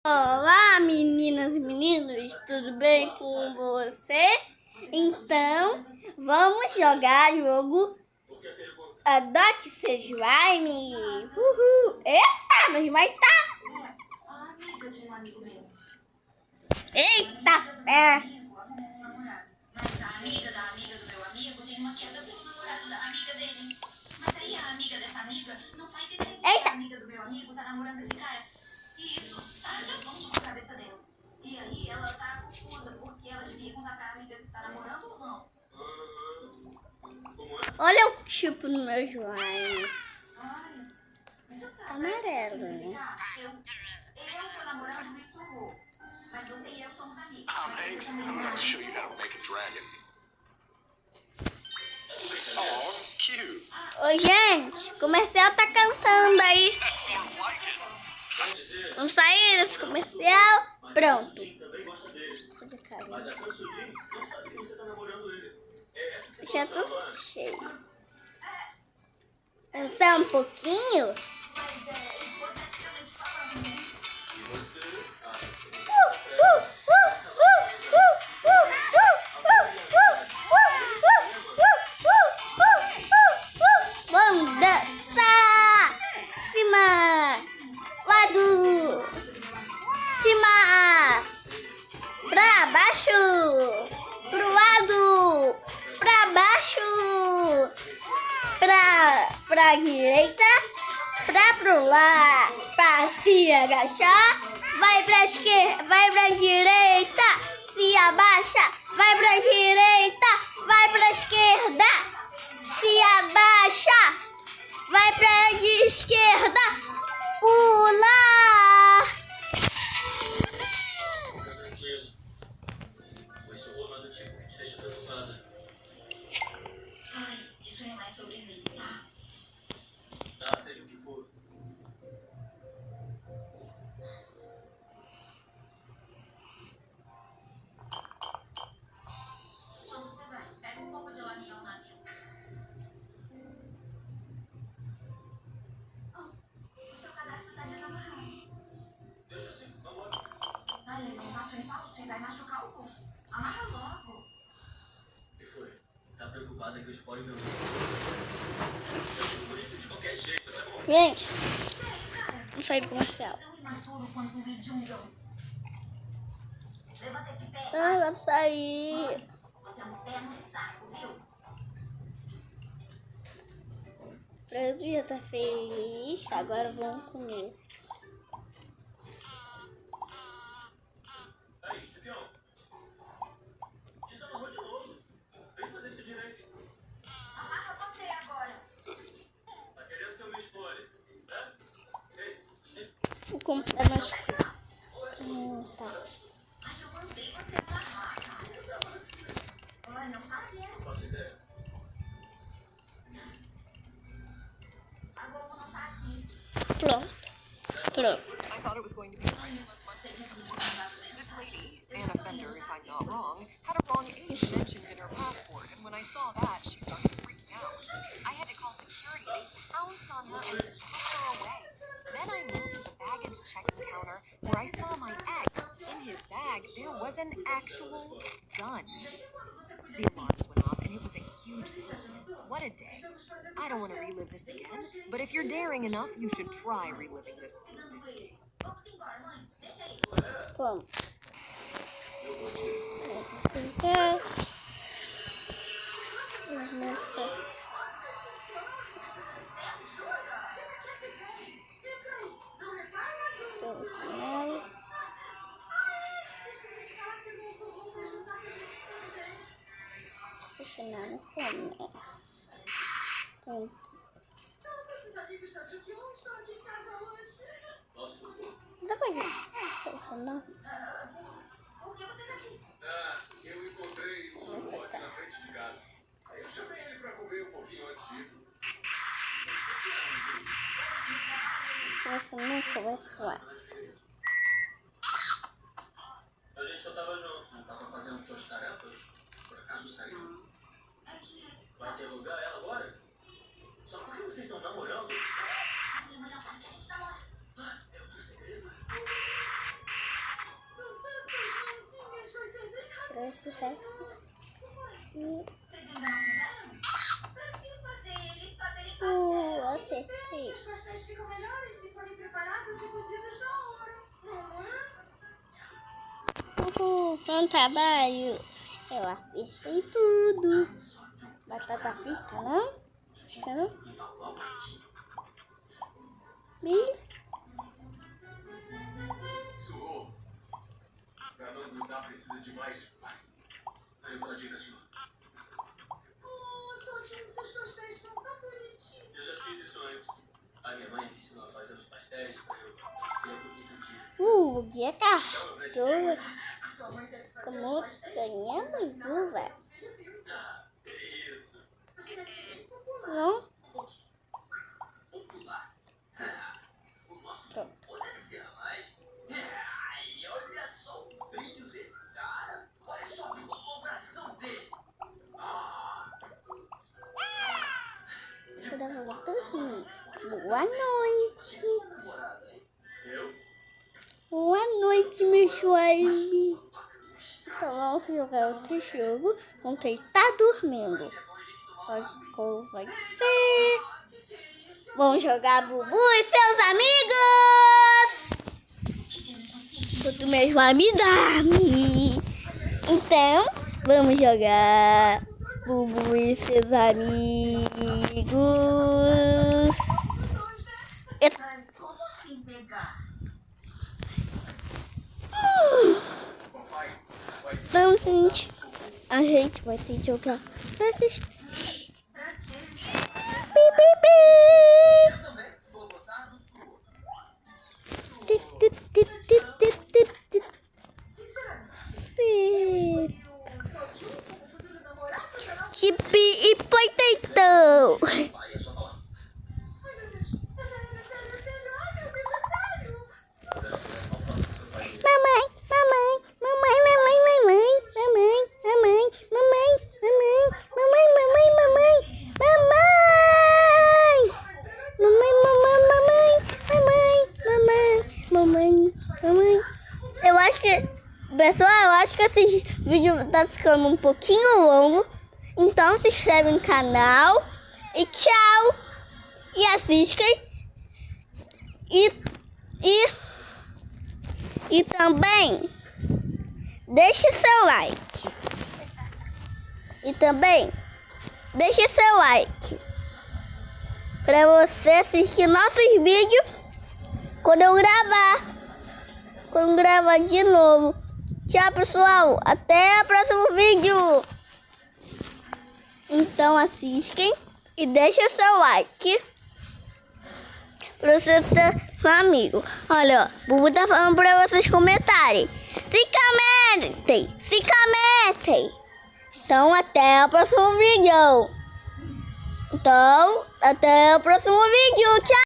Olá, meninas e meninos, tudo bem com você? Então, vamos jogar jogo Adote seu slime. Uhul. Eita, mas vai tá. Eita, Mas a amiga da amiga do meu amigo tem uma queda pelo namorado da amiga dele. Mas aí a amiga dessa amiga não faz ideia que a amiga do meu amigo tá namorando esse cara. E isso tá acabando com a cabeça dela. E aí ela tá confusa, porque ela devia contar pra amiga que tá namorando ou não. Olha o tipo no meu slime. Então Tá amarelo, né? Eu tô namorando e sou. Mas você e eu somos amigos. Thanks. I'm going to show you how to make a dragon. Oh, cute. Oi, gente, comercial tá cantando aí. That's more like it. Vamos sair desse comercial. Pronto. Já tudo cheio. Dançar um pouquinho. Vamos dançar. Cima. Lado. Cima. Pra baixo. Pro lado. Pra baixo. Pra direita. Pro lado. Pra se agachar. Vai pra esquerda. Vai pra direita. Se abaixa. Vai pra direita. Vai pra esquerda. Se abaixa. Vai pra esquerda. Pula. Isso é mais sobre mim, tá? Seja o que for. Então você vai. Pega um pouco de laminho na minha. O seu cadastro tá desamarrado. Deixa assim, vamos. Ai, ele não passa em falso e vai machucar o pulso. Amarra logo. O que foi? Tá preocupada que eu spoilem meu bonito de qualquer jeito, tá bom? Gente, vamos sair do comercial. Tão imaturo quanto o jogando. Levanta esse pé. Ah, agora sair. Você é um pé no saco, viu? Brasil já tá feliz. Agora vamos comer. Aí, Julião. Desamarrou de novo. Vem fazer isso direito. Amarra você agora. Tá querendo que eu me explore, né? Ei, Vou comprar mais. Tá. Ai, eu mandei você amarrar, cara. Olha, não sabia. não faço ideia. A Globo não tá aqui. Pronto. Pronto. I thought it was going to be this lady, Anna Fender, if I'm not wrong, had a wrong age mentioned in her passport, and when I saw that, she started freaking out. I had to call security. They pounced on her and took her away. Then I moved to the baggage checking counter, where I saw my ex. In his bag, there was an actual gun. The alarms went off, and it was a huge scene. What a day. I don't want to relive this again, but if you're daring enough, you should try reliving this day. Vamos embora, mãe. Deixa aí. Vamos. Então, final no começo. Pronto. Dá pra ir? Não. Por que você tá aqui? Eu encontrei o Essa seu tá. na frente de casa. Aí eu chamei ele pra comer um pouquinho antes de ir. Você nunca vai se falar. A gente só tava junto, não tava fazendo suas tarefas. Por acaso saiu. Vai interrogar ela agora? Só porque vocês estão namorando? A minha mãe não sabe que a gente namora. É outro segredo. esse resto. E... Vocês ainda não fizeram? Pra que fazer eles fazerem pastel? acertei. Os pastéis ficam melhores se forem preparados e cozidos na hora. Não é? Bom trabalho. Eu acertei tudo. Batata frita, não? Frita, não? Bem... Suou. Pra não grudar precisa de mais. Aí uma dica, senhor. Oh, Soltinho, seus pastéis são tão bonitinhos. Eu já fiz isso antes. A minha mãe me ensinou a fazer os pastéis pra eu o dia cartou. Sua mãe deve fazer Como ganhamos uva. Ah, que isso? Você deve ser bem popular. Não? Popular. O nosso Pronto. som deve ser a mais. Ai, olha só o brilho desse cara. Olha só a vibração dele. Eu vou dormir. Boa noite. Eu? Boa noite, meu slime. Então vamos jogar outro jogo. Vamos tentar dormindo. Hoje qual vai ser? Vamos jogar Bubu e seus amigos. Quanto meu slime dorme. Então vamos jogar Bubu e seus amigos. Eita. Mas como assim pegar? Então, gente, a gente vai ter que jogar esses. Pi, pi, pi. Tip, tip, tip, tip, tip, tip, tip. Pi. Chip e potato. Mamãe, mamãe, mamãe, mamãe, mamãe, mamãe, mamãe, mamãe, mamãe, mamãe, mamãe, mamãe, mamãe, mamãe, mamãe, mamãe, mamãe. Eu acho que, pessoal, eu acho que esse vídeo tá ficando um pouquinho longo. Então se inscreve no canal e tchau. E assistem. E também deixe seu like. E também deixe seu like para você assistir nossos vídeos quando eu gravar de novo. Tchau, pessoal, até o próximo vídeo. Então assistem e deixe seu like pra você ser seu amigo. Olha, ó, Bubu tá falando pra vocês comentarem. Se comentem. Então até o próximo vídeo. Tchau.